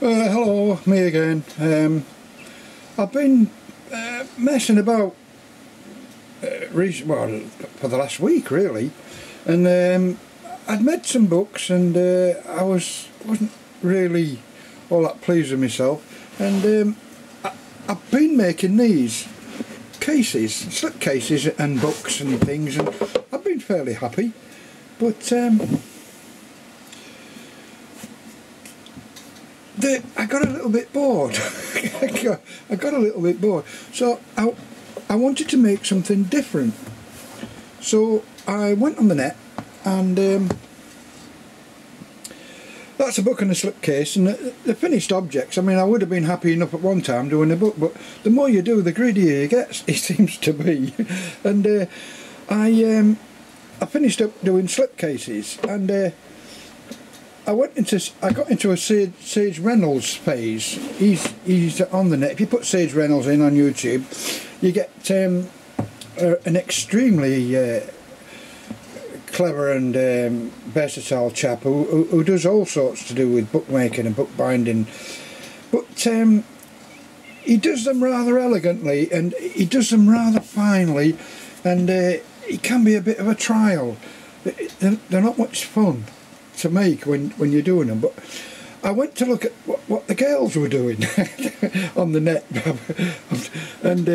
Hello, me again. I've been messing about for the last week really, and I'd made some books, and I wasn't really all that pleased with myself, and I've been making these cases, slip cases and books and things, and I've been fairly happy, but I got a little bit bored. I got a little bit bored, so I wanted to make something different. So I went on the net, and that's a book and a slipcase, and the finished objects. I mean, I would have been happy enough at one time doing a book, but the more you do, the greedier you get, it seems to be. And I finished up doing slipcases, and I got into a Sage Reynolds phase. He's on the net. If you put Sage Reynolds in on YouTube, you get an extremely clever and versatile chap who does all sorts to do with bookmaking and bookbinding, but he does them rather elegantly, and he does them rather finely, and he can be a bit of a trial. They're not much fun to make when you're doing them, but I went to look at what the girls were doing on the net, and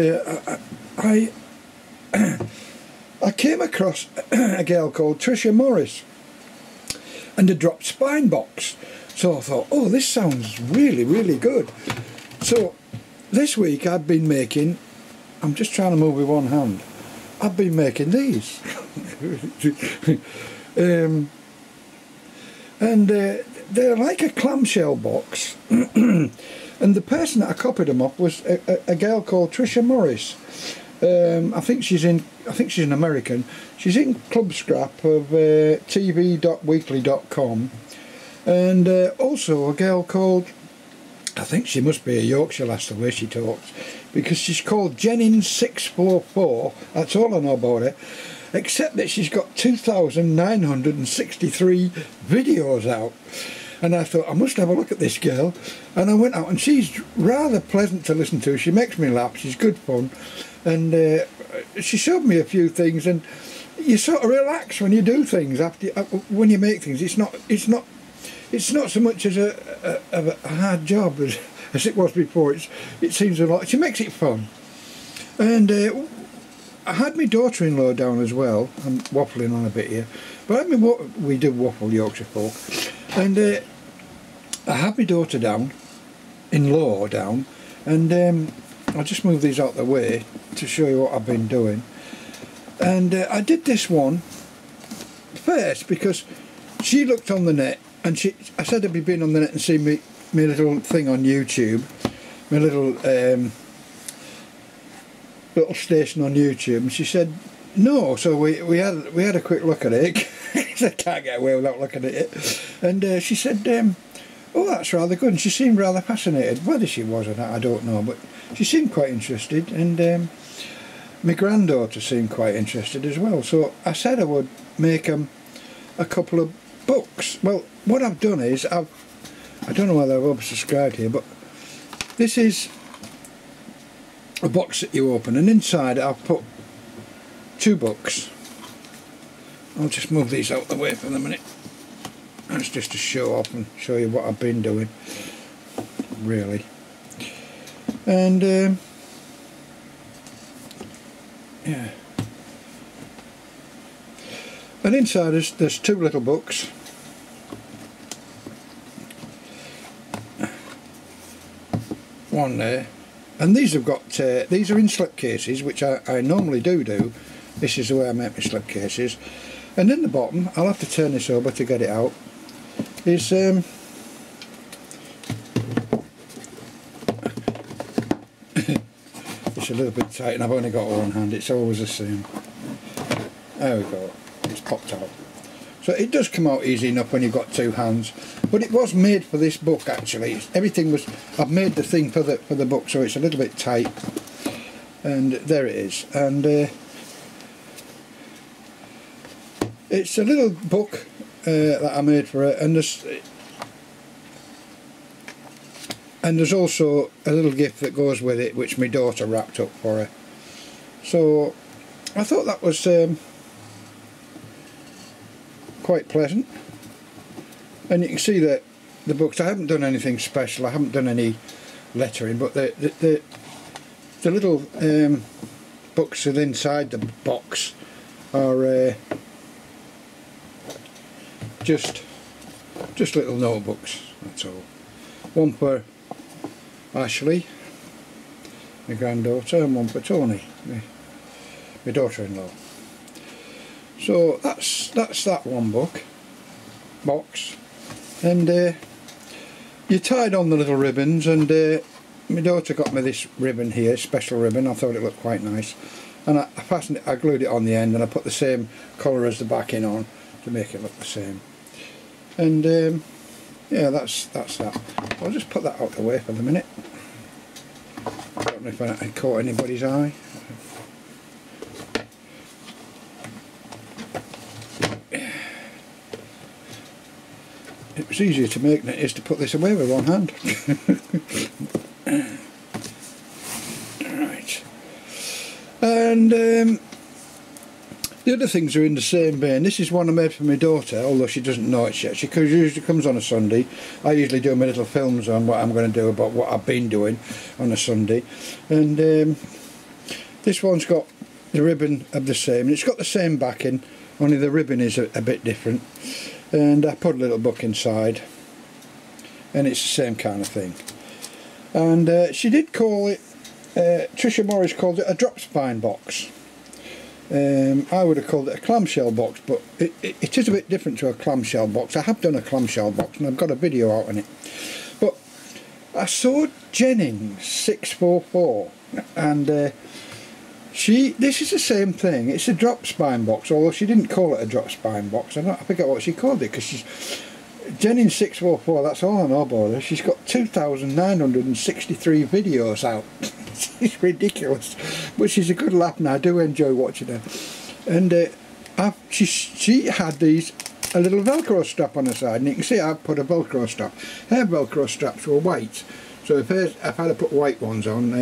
I came across a girl called Tricia Morris and a dropped spine box. So I thought, oh, this sounds really, really good. So this week I've been making, I'm just trying to move with one hand, I've been making these. And they're like a clamshell box. And the person that I copied them off was a girl called Tricia Morris. I think she's an American. She's in Club Scrap of tv.weekly.com, and also a girl called, I think she must be a Yorkshire lass the way she talks, because she's called Jennings644. That's all I know about her, except that she's got 2,963 videos out. And I thought, I must have a look at this girl, and I went out, and she's rather pleasant to listen to. She makes me laugh, she's good fun, and she showed me a few things, and you sort of relax when you do things. When you make things, it's not so much as a hard job as it was before. It seems a lot. She makes it fun, and I had my daughter-in-law down as well. I'm waffling on a bit here, but I mean, we do waffle Yorkshire folk. And I had my daughter in-law down, and I'll just move these out of the way to show you what I've been doing. And I did this one first because she looked on the net, and I said I'd been on the net and seen my little thing on YouTube, my little station on YouTube, and she said no. So we had a quick look at it. I can't get away without looking at it, and she said, oh, that's rather good, and she seemed rather fascinated. Whether she was or not, I don't know, but she seemed quite interested, and my granddaughter seemed quite interested as well. So I said I would make a couple of books. Well, what I've done is I don't know whether I've oversubscribed here, but this is a box that you open, and inside I've put 2 books. I'll just move these out of the way for the minute. That's just to show off and show you what I've been doing, really. And yeah. And inside there's 2 little books. One there. And these have got, these are in slip cases, which I normally do. This is the way I make my slip cases. And in the bottom, I'll have to turn this over to get it out, is it's a little bit tight, and I've only got one hand. It's always the same. There we go. It's popped out. So it does come out easy enough when you've got 2 hands. But it was made for this book, actually. Everything was. I've made the thing for the book, so it's a little bit tight. And there it is. And it's a little book that I made for it, and and there's also a little gift that goes with it, which my daughter wrapped up for her. So I thought that was quite pleasant. And you can see that the books, I haven't done anything special, I haven't done any lettering, but the little books that are inside the box are just little notebooks, that's all. One for Ashley, my granddaughter, and one for Tony, my daughter-in-law. So that's that one box, and you tied on the little ribbons, and my daughter got me this ribbon here, special ribbon. I thought it looked quite nice, and I fastened it, I glued it on the end, and I put the same colour as the backing on to make it look the same. And yeah, that's that. I'll just put that out the way for the minute. I don't know if I caught anybody's eye. It was easier to make than it is to put this away with one hand. Right. And the other things are in the same vein. This is one I made for my daughter, although she doesn't know it yet. She usually comes on a Sunday. I usually do my little films on what I'm going to do about what I've been doing on a Sunday. And this one's got the ribbon of the same. And it's got the same backing, only the ribbon is a bit different. And I put a little book inside, and it's the same kind of thing. And she did call it, Tricia Morris called it a drop spine box. I would have called it a clamshell box, but it is a bit different to a clamshell box. I have done a clamshell box, and I've got a video out on it. But I saw Jennings 644, and this is the same thing. It's a drop spine box, although she didn't call it a drop spine box. I forget what she called it, because she's Jennings 644. That's all I know about her. She's got 2,963 videos out. It's ridiculous, but she's a good laugh, and I do enjoy watching her. And she had a little Velcro strap on her side, and you can see I've put a Velcro strap. Her Velcro straps were white, so if I'd have put white ones on,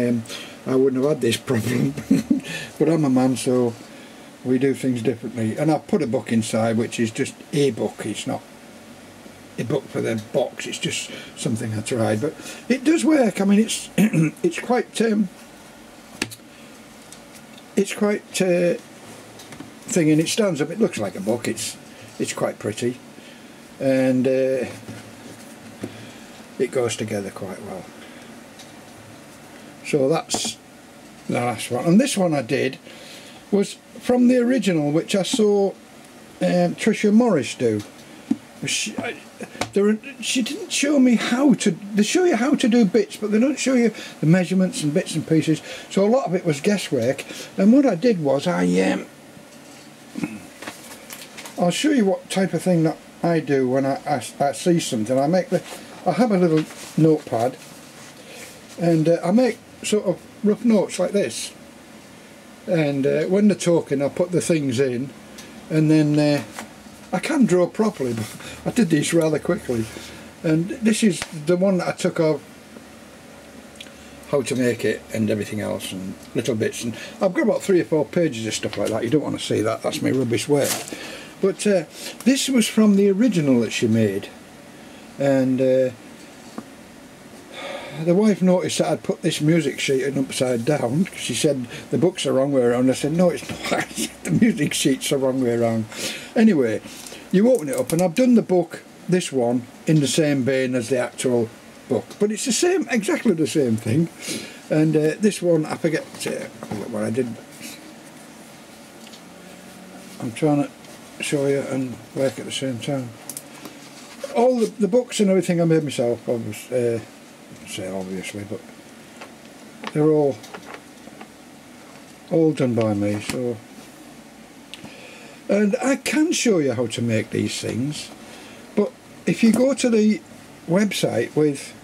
I wouldn't have had this problem. But I'm a man, so we do things differently. And I've put a book inside, which is just a book. It's not a book for the box, it's just something I tried. But it does work. I mean, it's it's quite thing, and it stands up. It looks like a book. It's quite pretty, and it goes together quite well. So that's the last one. And this one I did was from the original, which I saw Tricia Morris do. She didn't show me how to. They show you how to do bits, but they don't show you the measurements and bits and pieces. So a lot of it was guesswork. And what I did was I'll show you what type of thing that I do when I see something. I have a little notepad, and I make sort of rough notes like this. And when they're talking, I put the things in, and then I can draw properly, but I did these rather quickly. And this is the one that I took of how to make it and everything else, and little bits. And I've got about 3 or 4 pages of stuff like that. You don't want to see that, that's my rubbish work. But this was from the original that she made. And the wife noticed that I'd put this music sheet in upside down. She said the book's the wrong way around. I said no, it's not. The music sheet's the wrong way around. Anyway, you open it up, and I've done the book, this one, in the same vein as the actual book, but it's the same, exactly the same thing. And this one, I forget what I did. I'm trying to show you and work at the same time. All the books and everything I made myself, obviously, but they're all done by me. So, and I can show you how to make these things, but if you go to the website with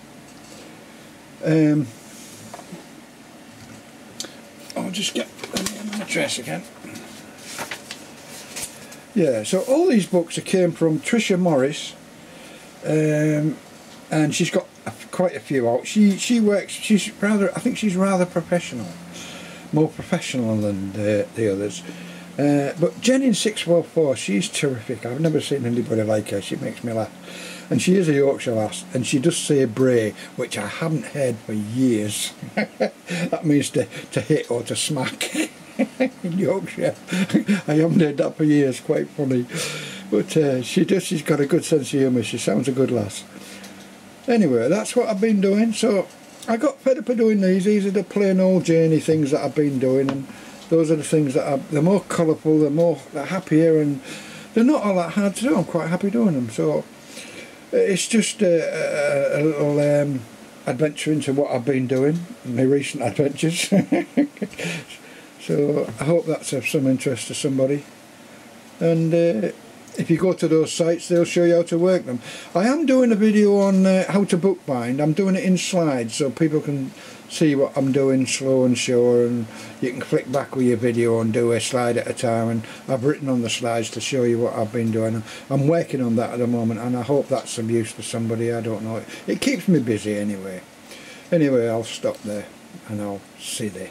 I'll just get the address again. Yeah, so all these books came from Tricia Morris, and she's got quite a few out. She works. She's rather. I think she's rather professional, more professional than the others. But Jen in 644, she's terrific. I've never seen anybody like her. She makes me laugh. And she is a Yorkshire lass, and she does say bray, which I haven't heard for years. That means to hit or to smack in Yorkshire. I haven't heard that for years, quite funny. But she's got a good sense of humour. She sounds a good lass. Anyway, that's what I've been doing. So I got fed up of doing these. These are the plain old journey things that I've been doing, and those are the things that they're more colourful, they're happier, and they're not all that hard to do. I'm quite happy doing them. So it's just a little adventure into what I've been doing, my recent adventures. So I hope that's of some interest to somebody. And if you go to those sites, they'll show you how to work them. I am doing a video on how to bookbind. I'm doing it in slides so people can see what I'm doing slow and sure, and you can flick back with your video and do a slide at a time, and I've written on the slides to show you what I've been doing. I'm working on that at the moment, and I hope that's some use to somebody. I don't know, it keeps me busy anyway. I'll stop there and I'll see there.